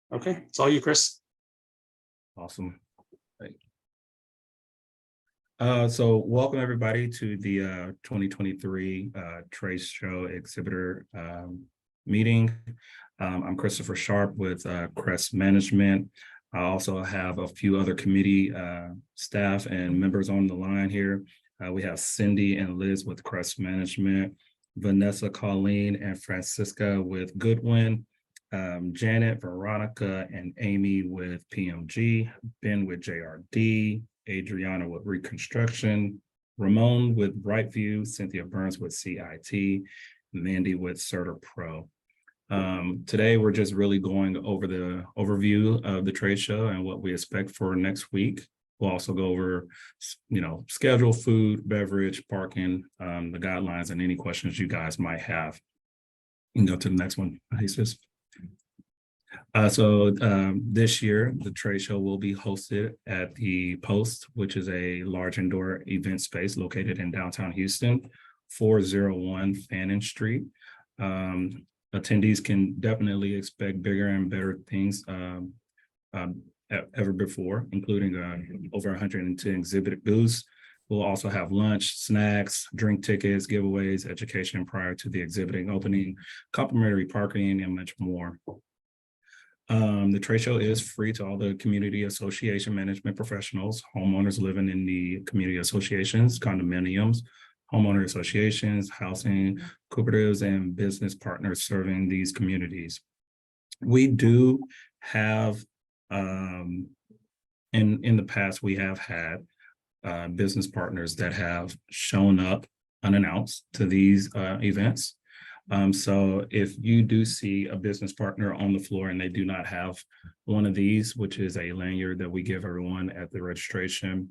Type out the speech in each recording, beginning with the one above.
Okay, it's all you, Chris. Awesome. Right. So welcome everybody to the 2023 Tradeshow exhibitor meeting. I'm Christopher Sharp with Crest Management. I also have a few other committee staff and members on the line here. We have Cindy and Liz with Crest Management, Vanessa, Colleen, and Francisca with Goodwin, Janet, Veronica, and Amy with PMG, Ben with JRD, Adriana with Reconstruction, Ramon with Brightview, Cynthia Burns with CIT, Mandy with Certa Pro. Today, we're just really going over the overview of the trade show and what we expect for next week. We'll also go over, schedule, food, beverage, parking, the guidelines, and any questions you guys might have. You can go to the next one, Jesus. This year, the trade show will be hosted at the Post, which is a large indoor event space located in downtown Houston, 401 Fannin Street. Attendees can definitely expect bigger and better things ever before, including over 110 exhibit booths. We'll also have lunch, snacks, drink tickets, giveaways, education prior to the exhibiting opening, complimentary parking, and much more. The trade show is free to all the community association management professionals, homeowners living in the community associations, condominiums, homeowner associations, housing cooperatives, and business partners serving these communities. We do have, in the past, we have had business partners that have shown up unannounced to these events. So if you do see a business partner on the floor and they do not have one of these, which is a lanyard that we give everyone at the registration,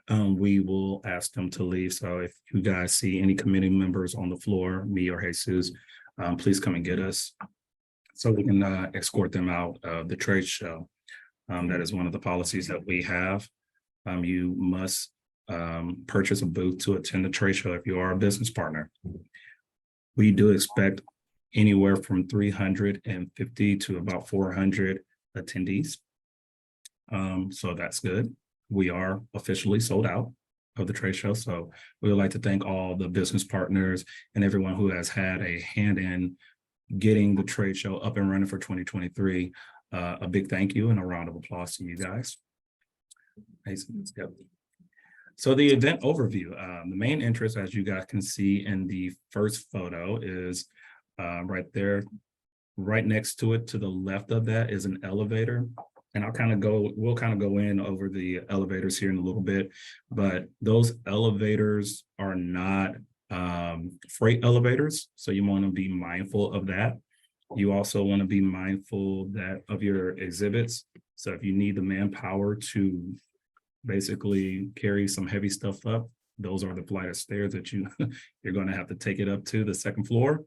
we will ask them to leave. So if you guys see any committee members on the floor, me or Jesus, please come and get us so we can escort them out of the trade show. That is one of the policies that we have. You must purchase a booth to attend the trade show if you are a business partner. We do expect anywhere from 350 to about 400 attendees. So that's good. We are officially sold out of the trade show. So we would like to thank all the business partners and everyone who has had a hand in getting the trade show up and running for 2023. A big thank you and a round of applause to you guys. Let's go. So the event overview, the main interest, as you guys can see in the first photo, is right there, right next to it, to the left of that is an elevator. And we'll kind of go in over the elevators here in a little bit, but those elevators are not freight elevators. So you want to be mindful of that. You also want to be mindful of your exhibits. So if you need the manpower to basically carry some heavy stuff up, those are the flight of stairs that you're going to have to take it up to the second floor.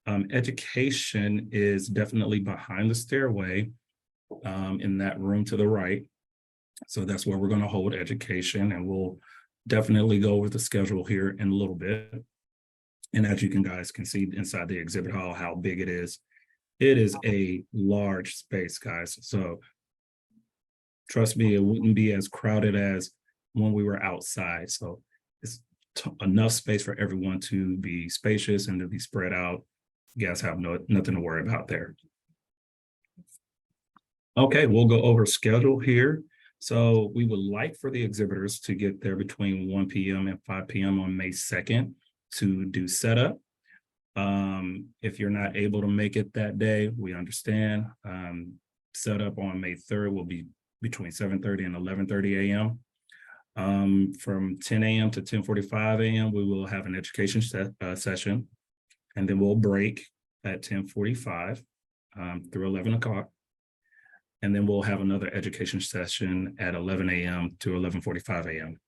Education is definitely behind the stairway in that room to the right. So that's where we're going to hold education, and we'll definitely go over the schedule here in a little bit. And as you guys can see inside the exhibit hall, how big it is. It is a large space, guys. So trust me, it wouldn't be as crowded as when we were outside. So it's enough space for everyone to be spacious and to be spread out. You guys have nothing to worry about there. Okay, we'll go over schedule here. So we would like for the exhibitors to get there between 1 p.m. and 5 p.m. on May 2nd to do setup. If you're not able to make it that day, we understand. Setup on May 3rd will be between 7:30 and 11:30 a.m. From 10 a.m. to 10:45 a.m., we will have an education session, and then we'll break at 10:45 through 11 o'clock. And then we'll have another education session at 11 a.m. to 11:45 a.m.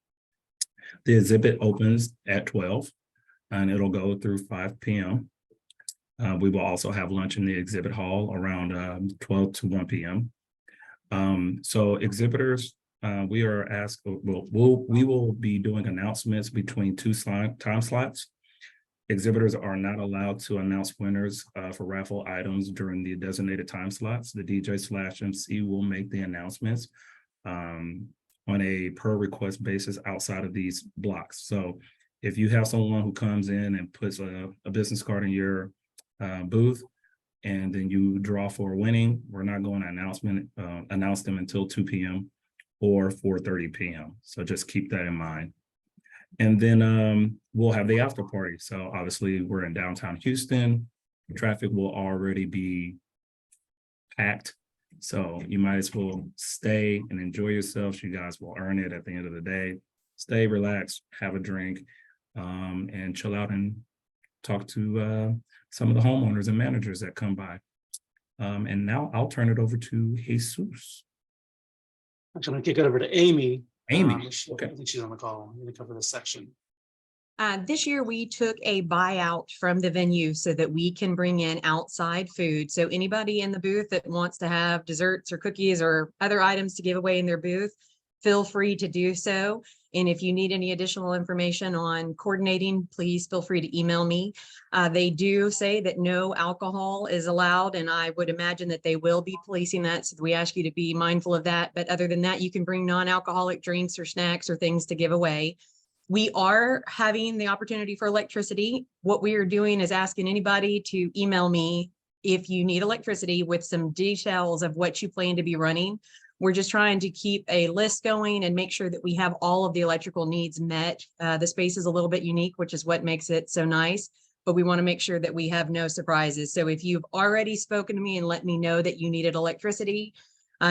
The exhibit opens at 12, and it'll go through 5 p.m. We will also have lunch in the exhibit hall around 12 to 1 p.m. So exhibitors, we are asked, we will be doing announcements between two time slots. Exhibitors are not allowed to announce winners for raffle items during the designated time slots. The DJ/MC will make the announcements on a per request basis outside of these blocks. So if you have someone who comes in and puts a business card in your booth, and then you draw for winning, we're not going to announce them until 2 p.m. or 4:30 p.m. So just keep that in mind. And then we'll have the after party. So obviously we're in downtown Houston. Traffic will already be packed. So you might as well stay and enjoy yourselves. You guys will earn it at the end of the day. Stay, relax, have a drink, and chill out and talk to some of the homeowners and managers that come by. And now I'll turn it over to Jesus. Actually, I'm going to kick it over to Amy. Amy, okay. I think she's on the call. I'm going to cover this section. This year, we took a buyout from the venue so that we can bring in outside food. So anybody in the booth that wants to have desserts or cookies or other items to give away in their booth, feel free to do so. And if you need any additional information on coordinating, please feel free to email me. They do say that no alcohol is allowed, and I would imagine that they will be policing that. So we ask you to be mindful of that. But other than that, you can bring non-alcoholic drinks or snacks or things to give away. We are having the opportunity for electricity. What we are doing is asking anybody to email me if you need electricity with some details of what you plan to be running. We're just trying to keep a list going and make sure that we have all of the electrical needs met. The space is a little bit unique, which is what makes it so nice, but we want to make sure that we have no surprises. So if you've already spoken to me and let me know that you needed electricity,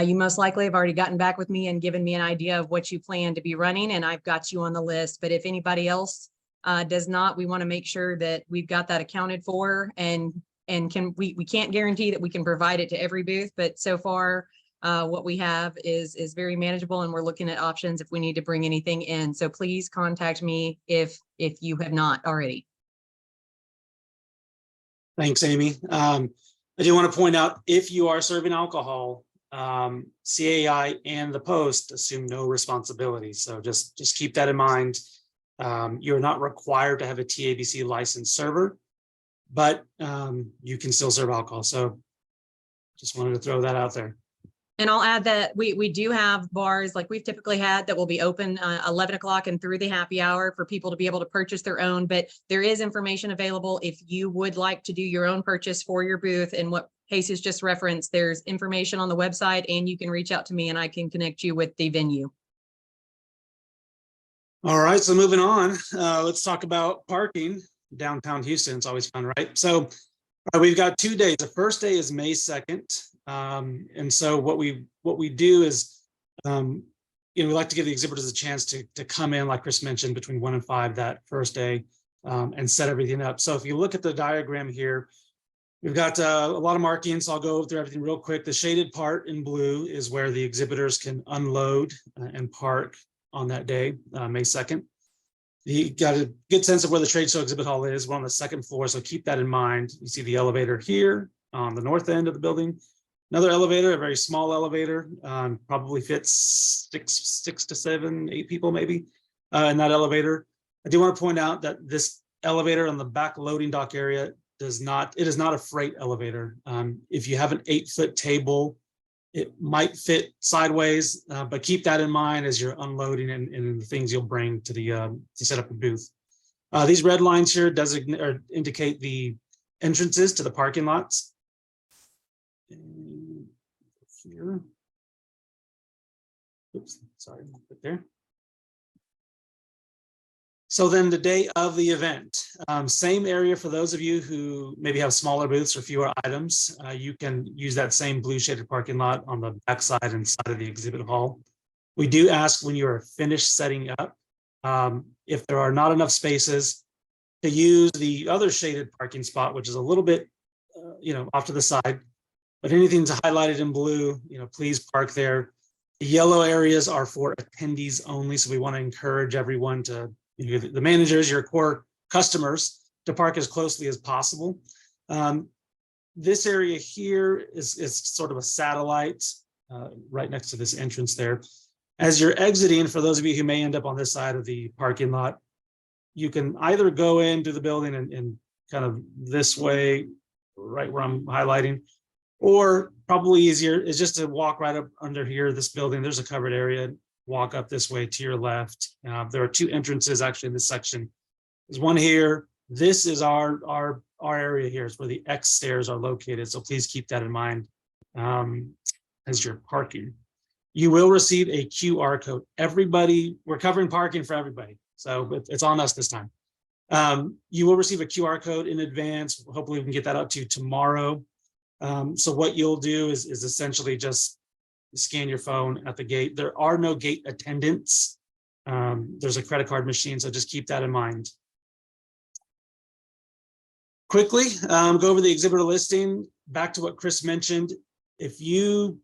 you most likely have already gotten back with me and given me an idea of what you plan to be running, and I've got you on the list. But if anybody else does not, we want to make sure that we've got that accounted for, and we can't guarantee that we can provide it to every booth, but so far what we have is very manageable, and we're looking at options if we need to bring anything in. So please contact me if you have not already. Thanks, Amy. I do want to point out, if you are serving alcohol, CAI and the Post assume no responsibility. So just keep that in mind. You're not required to have a TABC licensed server, but you can still serve alcohol. So just wanted to throw that out there. And I'll add that we do have bars like we've typically had that will be open 11 o'clock and through the happy hour for people to be able to purchase their own. But there is information available if you would like to do your own purchase for your booth. And what Jesus just referenced, there's information on the website, and you can reach out to me and I can connect you with the venue. All right, so moving on, let's talk about parking downtown Houston. It's always fun, right? So we've got 2 days. The first day is May 2nd. And so what we do is, we like to give the exhibitors a chance to come in, like Chris mentioned, between 1 and 5 that first day, and set everything up. So if you look at the diagram here, we've got a lot of markings. So I'll go through everything real quick. The shaded part in blue is where the exhibitors can unload and park on that day, May 2nd. You got a good sense of where the Tradeshow exhibit hall is. We're on the 2nd floor, so keep that in mind. You see the elevator here on the north end of the building. Another elevator, a very small elevator, probably fits six to 7, 8 people maybe in that elevator. I do want to point out that this elevator on the back loading dock area it is not a freight elevator. If you have an 8-foot table, it might fit sideways, but keep that in mind as you're unloading and the things you'll bring to the to set up a booth. These red lines here designate or indicate the entrances to the parking lots. Here. Oops, sorry, right there. So then the day of the event, same area for those of you who maybe have smaller booths or fewer items. You can use that same blue shaded parking lot on the back side and side of the exhibit hall. We do ask when you are finished setting up, if there are not enough spaces, to use the other shaded parking spot, which is a little bit, off to the side. But anything's highlighted in blue, please park there. The yellow areas are for attendees only. So we want to encourage everyone to, the managers, your core customers, to park as closely as possible. This area here is sort of a satellite right next to this entrance there. As you're exiting, for those of you who may end up on this side of the parking lot, you can either go into the building and kind of this way, right where I'm highlighting, or probably easier is just to walk right up under here, this building. There's a covered area. Walk up this way to your left. There are two entrances actually in this section. There's one here. This is our area here. It's where the X stairs are located. So please keep that in mind as you're parking. You will receive a QR code. Everybody, we're covering parking for everybody. So it's on us this time. You will receive a QR code in advance. Hopefully we can get that up to you tomorrow. So what you'll do is essentially just scan your phone at the gate. There are no gate attendants. There's a credit card machine, so just keep that in mind. Quickly, go over the exhibitor listing. Back to what Chris mentioned. If you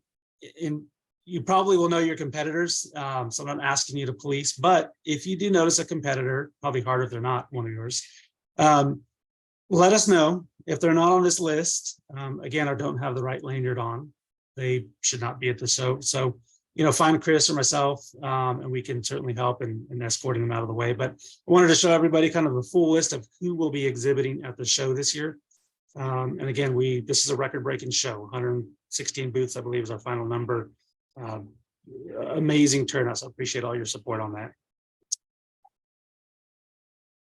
probably will know your competitors, so I'm not asking you to police, but if you do notice a competitor, probably harder if they're not one of yours, let us know. If they're not on this list, again, or don't have the right lanyard on, they should not be at the show. So, find Chris or myself, and we can certainly help in escorting them out of the way. But I wanted to show everybody kind of a full list of who will be exhibiting at the show this year. And again, this is a record-breaking show. 116 booths, I believe, is our final number. Amazing turnout. So I appreciate all your support on that.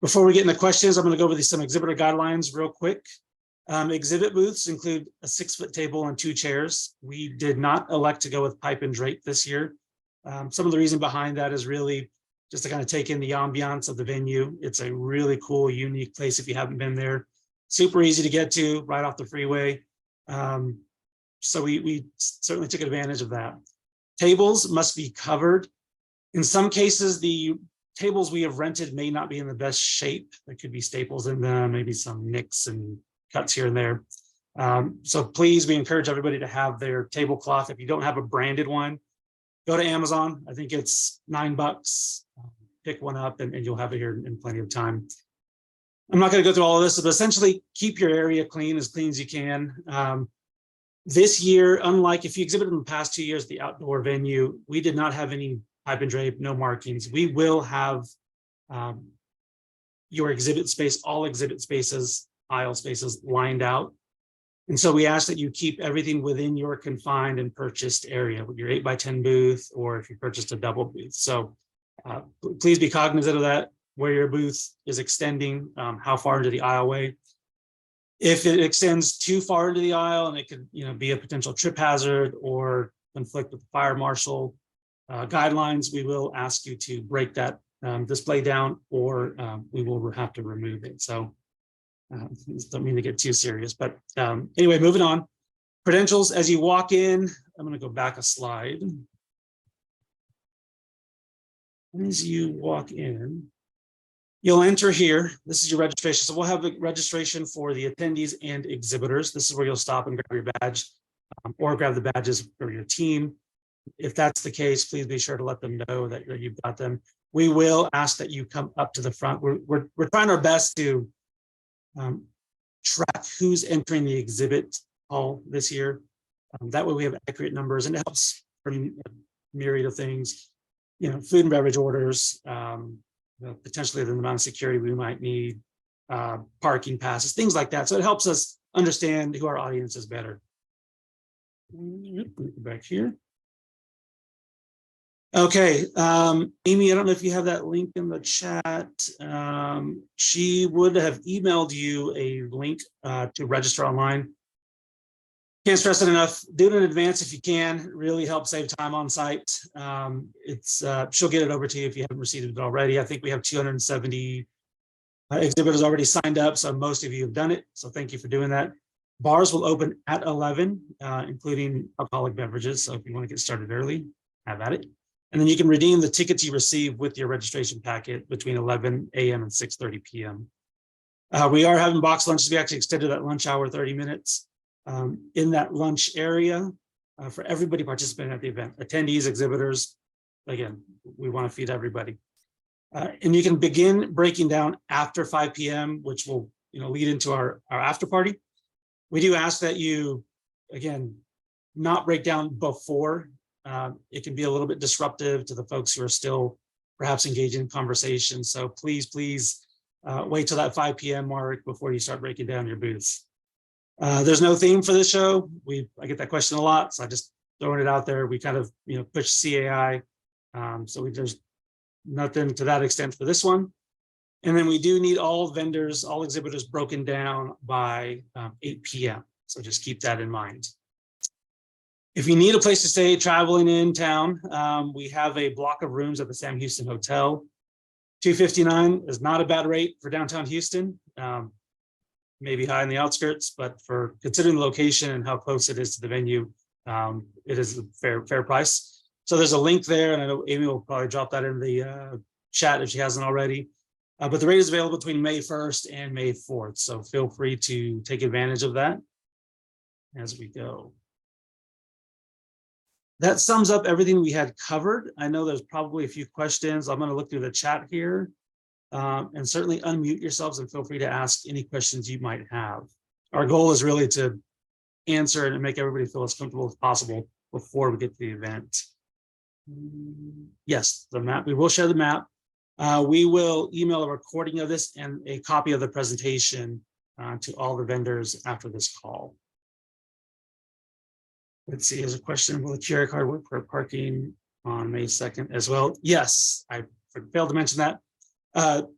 Before we get into questions, I'm going to go over some exhibitor guidelines real quick. Exhibit booths include a 6-foot table and 2 chairs. We did not elect to go with pipe and drape this year. Some of the reason behind that is really just to kind of take in the ambiance of the venue. It's a really cool, unique place if you haven't been there. Super easy to get to, right off the freeway. So we certainly took advantage of that. Tables must be covered. In some cases, the tables we have rented may not be in the best shape. There could be staples in them, maybe some nicks and cuts here and there. So please, we encourage everybody to have their tablecloth. If you don't have a branded one, go to Amazon. I think it's $9. Pick one up and you'll have it here in plenty of time. I'm not going to go through all of this, but essentially keep your area clean as you can. This year, unlike if you exhibited in the past 2 years, the outdoor venue, we did not have any pipe and drape, no markings. We will have your exhibit space, all exhibit spaces, aisle spaces lined out. And so we ask that you keep everything within your confined and purchased area with your 8x10 booth, or if you purchased a double booth. So please be cognizant of that, where your booth is extending, how far into the aisleway. If it extends too far into the aisle and it could be a potential trip hazard or conflict with the fire marshal guidelines, we will ask you to break that display down, or we will have to remove it. So don't mean to get too serious, but anyway, moving on. Credentials, as you walk in, I'm going to go back a slide. As you walk in, you'll enter here. This is your registration. So we'll have the registration for the attendees and exhibitors. This is where you'll stop and grab your badge or grab the badges for your team. If that's the case, please be sure to let them know that you've got them. We will ask that you come up to the front. We're trying our best to track who's entering the exhibit hall this year. That way we have accurate numbers, and it helps from a myriad of things, food and beverage orders, potentially the amount of security we might need, parking passes, things like that. So it helps us understand who our audience is better. Back here. Okay, Amy, I don't know if you have that link in the chat. She would have emailed you a link to register online. Can't stress it enough. Do it in advance if you can. It really helps save time on site. She'll get it over to you if you haven't received it already. I think we have 270 exhibitors already signed up, so most of you have done it. So thank you for doing that. Bars will open at 11, including alcoholic beverages. So if you want to get started early, have at it. And then you can redeem the tickets you receive with your registration packet between 11 a.m. and 6:30 p.m. We are having box lunches. We actually extended that lunch hour 30 minutes. In that lunch area for everybody participating at the event, attendees, exhibitors. Again, we want to feed everybody. And you can begin breaking down after 5 p.m., which will lead into our after party. We do ask that you, again, not break down before. It can be a little bit disruptive to the folks who are still perhaps engaging in conversation. So please wait till that 5 p.m. mark before you start breaking down your booths. There's no theme for this show. I get that question a lot, so I just throwing it out there. We kind of push CAI, so there's nothing to that extent for this one. And then we do need all vendors, all exhibitors broken down by 8 p.m. So just keep that in mind. If you need a place to stay traveling in town, we have a block of rooms at the Sam Houston Hotel. $259 is not a bad rate for downtown Houston. Maybe high in the outskirts, but for considering the location and how close it is to the venue, it is a fair price. So there's a link there, and I know Amy will probably drop that in the chat if she hasn't already. But the rate is available between May 1st and May 4th. So feel free to take advantage of that as we go. That sums up everything we had covered. I know there's probably a few questions. I'm going to look through the chat here, and certainly unmute yourselves and feel free to ask any questions you might have. Our goal is really to answer and make everybody feel as comfortable as possible before we get to the event. Yes, the map. We will share the map. We will email a recording of this and a copy of the presentation to all the vendors after this call. Let's see, there's a question. Will the QR card work for parking on May 2nd as well? Yes, I failed to mention that.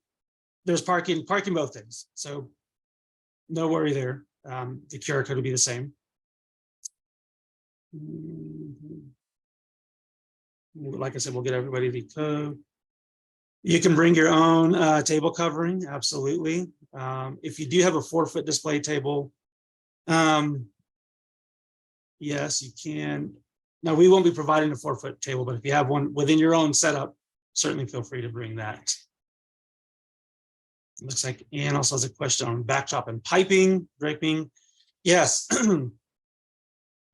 There's parking both days, so no worry there. The QR code will be the same. Like I said, we'll get everybody the code. You can bring your own table covering, absolutely. If you do have a 4-foot display table, yes, you can. Now, we won't be providing a 4-foot table, but if you have one within your own setup, certainly feel free to bring that. Looks like Ann also has a question on backdrop and piping, draping. Yes.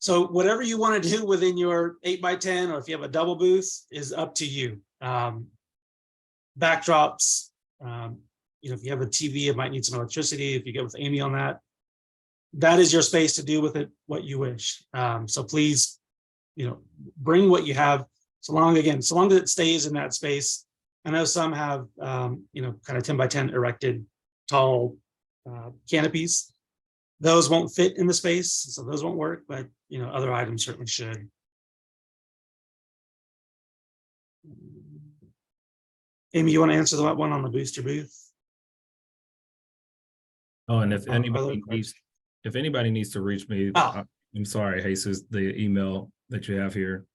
So whatever you want to do within your 8x10, or if you have a double booth, is up to you. Backdrops, if you have a TV, it might need some electricity. If you get with Amy on that, that is your space to do with it what you wish. So please, bring what you have, so long as it stays in that space. I know some have, kind of 10x10 erected tall canopies. Those won't fit in the space, so those won't work, but other items certainly should. Amy, you want to answer the one on the booster booth? Oh, and if anybody needs to reach me, I'm sorry, Jesus, the email that you have here,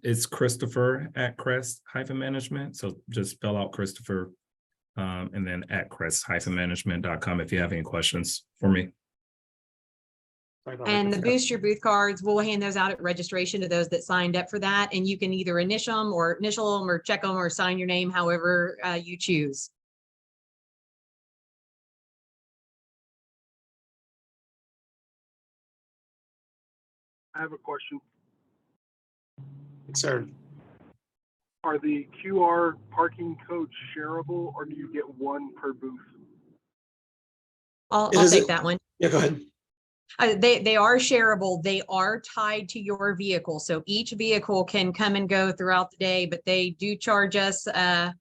it's Christopher at crest-management. So just spell out Christopher and then at crest-management.com if you have any questions for me. And the booster booth cards, we'll hand those out at registration to those that signed up for that. And you can either initial them or check them or sign your name, however you choose. I have a question. Yes, sir. Are the QR parking codes shareable, or do you get one per booth? I'll take that one. Yeah, go ahead. They are shareable. They are tied to your vehicle. So each vehicle can come and go throughout the day, but they do charge us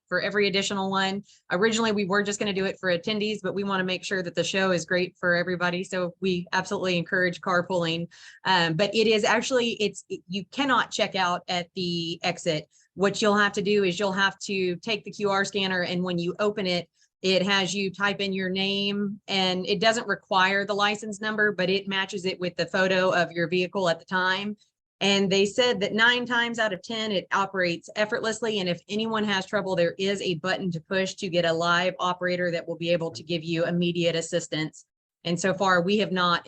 for every additional one. Originally, we were just going to do it for attendees, but we want to make sure that the show is great for everybody. So we absolutely encourage carpooling. But it is actually, you cannot check out at the exit. What you'll have to do is you'll have to take the QR scanner, and when you open it, it has you type in your name, and it doesn't require the license number, but it matches it with the photo of your vehicle at the time. And they said that 9 times out of 10, it operates effortlessly. And if anyone has trouble, there is a button to push to get a live operator that will be able to give you immediate assistance. And so far, we have not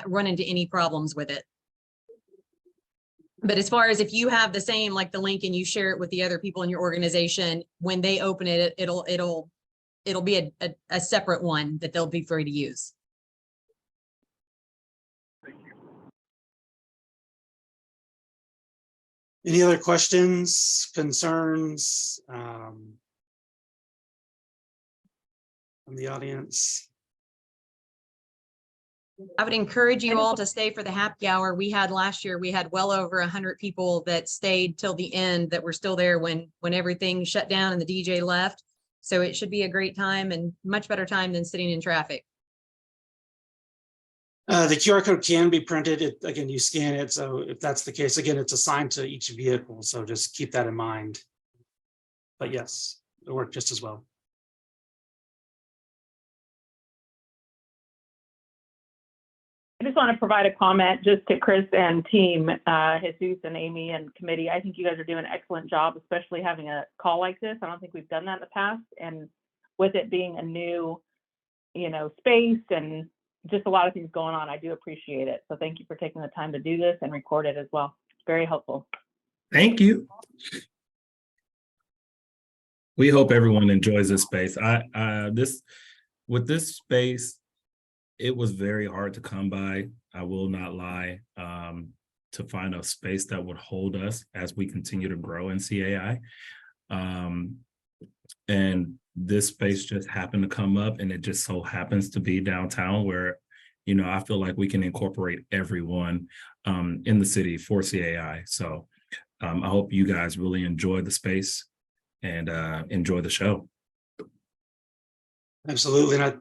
run into any problems with it. But as far as if you have the same, like the link, and you share it with the other people in your organization, when they open it, it'll be a separate one that they'll be free to use. Thank you. Any other questions, concerns from the audience? I would encourage you all to stay for the happy hour. We had last year, we had well over 100 people that stayed till the end that were still there when everything shut down and the DJ left. So it should be a great time and much better time than sitting in traffic. The QR code can be printed. Again, you scan it. So if that's the case, again, it's assigned to each vehicle. So just keep that in mind. But yes, it'll work just as well. I just want to provide a comment just to Chris and team, Jesus and Amy and committee. I think you guys are doing an excellent job, especially having a call like this. I don't think we've done that in the past. And with it being a new, space and just a lot of things going on, I do appreciate it. So thank you for taking the time to do this and record it as well. Very helpful. Thank you. We hope everyone enjoys this space. With this space, it was very hard to come by. I will not lie, to find a space that would hold us as we continue to grow in CAI. And this space just happened to come up, and it just so happens to be downtown where, I feel like we can incorporate everyone in the city for CAI. So I hope you guys really enjoy the space and enjoy the show. Absolutely. And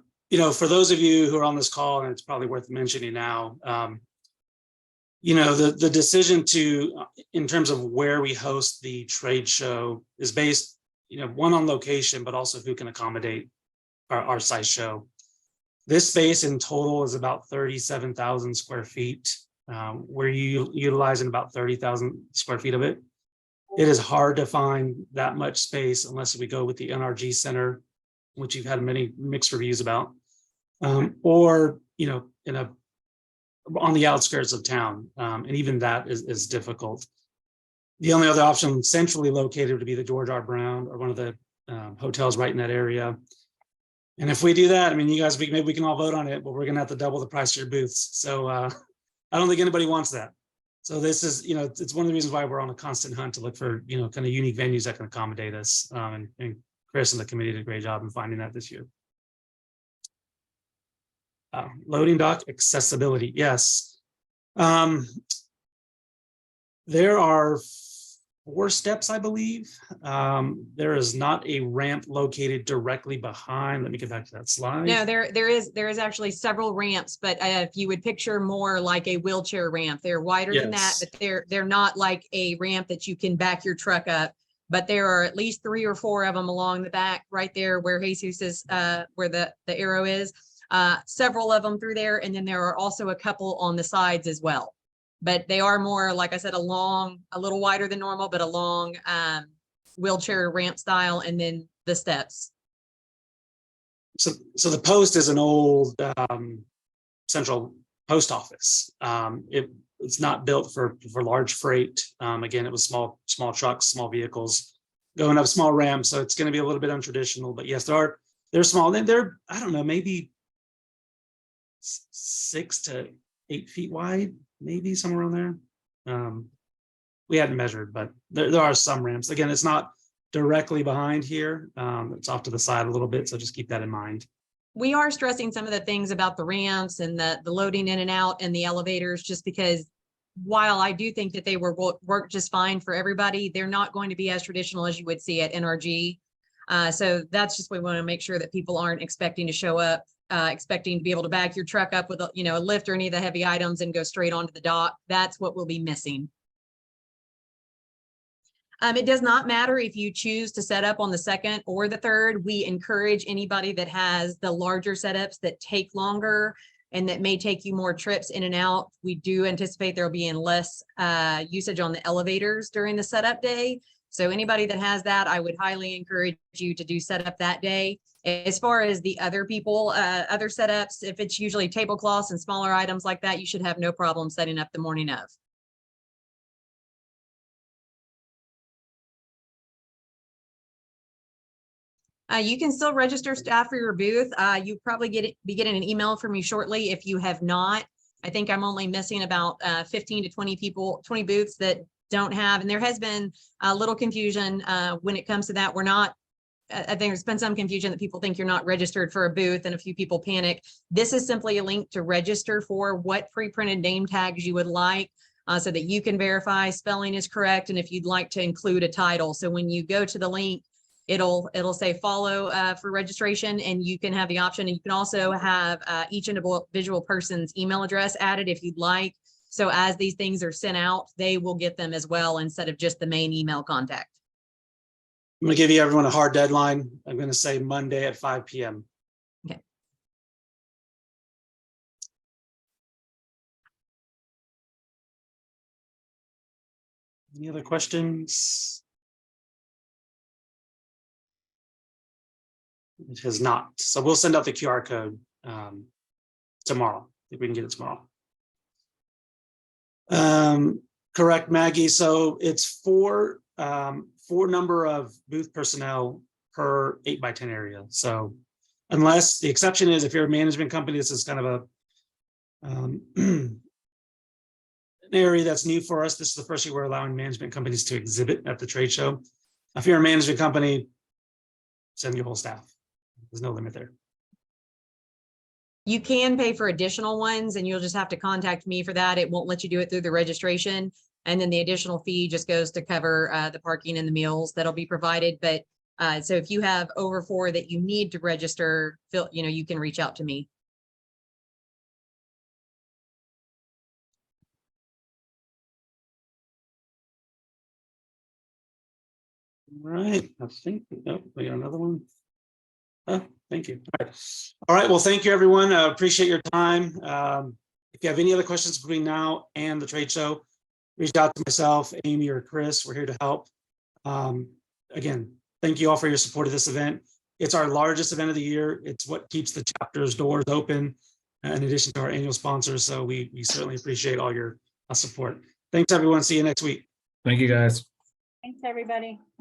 for those of you who are on this call, and it's probably worth mentioning now, the decision in terms of where we host the trade show is based, one on location, but also who can accommodate our size show. This space in total is about 37,000 square feet. We're utilizing about 30,000 square feet of it. It is hard to find that much space unless we go with the NRG Center, which you've had many mixed reviews about, or on the outskirts of town, and even that is difficult. The only other option centrally located would be the George R. Brown or one of the hotels right in that area. And if we do that, you guys, maybe we can all vote on it, but we're going to have to double the price of your booths. So I don't think anybody wants that. So this is, it's one of the reasons why we're on a constant hunt to look for, kind of unique venues that can accommodate us. And Chris and the committee did a great job in finding that this year. Loading dock accessibility. Yes. There are 4 steps, I believe. There is not a ramp located directly behind. Let me get back to that slide. No, there is actually several ramps, but if you would picture more like a wheelchair ramp, they're wider than that, Yes. but they're not like a ramp that you can back your truck up. But there are at least 3 or 4 of them along the back, right there where Jesus is, where the arrow is. Several of them through there, and then there are also a couple on the sides as well. But they are more, like I said, a little wider than normal, but a long wheelchair ramp style, and then the steps. So the post is an old central post office. It's not built for large freight. Again, it was small trucks, small vehicles going up small ramps. So it's going to be a little bit untraditional. But yes, they're small. They're I don't know, maybe 6 to 8 feet wide, maybe somewhere around there. We hadn't measured, but there are some ramps. Again, it's not directly behind here. It's off to the side a little bit, so just keep that in mind. We are stressing some of the things about the ramps and the loading in and out and the elevators, just because while I do think that they work just fine for everybody, they're not going to be as traditional as you would see at NRG. So that's just, we want to make sure that people aren't expecting to show up, expecting to be able to back your truck up with a lift or any of the heavy items and go straight onto the dock. That's what we'll be missing. It does not matter if you choose to set up on the 2nd or the 3rd. We encourage anybody that has the larger setups that take longer and that may take you more trips in and out. We do anticipate there'll be less usage on the elevators during the setup day. So anybody that has that, I would highly encourage you to do setup that day. As far as the other people, other setups, if it's usually tablecloths and smaller items like that, you should have no problem setting up the morning of. You can still register staff for your booth. You probably be getting an email from me shortly if you have not. I think I'm only missing about 15 to 20 people, 20 booths that don't have, and there has been a little confusion when it comes to that. We're not, I think there's been some confusion that people think you're not registered for a booth, and a few people panic. This is simply a link to register for what pre-printed name tags you would like, so that you can verify spelling is correct, and if you'd like to include a title. So when you go to the link, it'll say follow for registration, and you can have the option. And you can also have each individual person's email address added if you'd like. So as these things are sent out, they will get them as well instead of just the main email contact. I'm gonna give you everyone a hard deadline. I'm gonna say Monday at 5 p.m. Okay. Any other questions? It has not. So we'll send out the QR code tomorrow, if we can get it tomorrow. Correct, Maggie. So it's four number of booth personnel per 8x10 area. So unless the exception is if you're a management company, this is kind of a an area that's new for us. This is the first year we're allowing management companies to exhibit at the trade show. If you're a management company, send your whole staff. There's no limit there. You can pay for additional ones, and you'll just have to contact me for that. It won't let you do it through the registration. And then the additional fee just goes to cover the parking and the meals that'll be provided. But so if you have over 4 that you need to register, you can reach out to me. All right, I think, oh, we got another one. Oh, thank you. All right, well, thank you, everyone. Appreciate your time. If you have any other questions between now and the trade show, reach out to myself, Amy, or Chris. We're here to help. Again, thank you all for your support of this event. It's our largest event of the year. It's what keeps the chapter's doors open, in addition to our annual sponsors. So we certainly appreciate all your support. Thanks, everyone. See you next week. Thank you, guys. Thanks, everybody.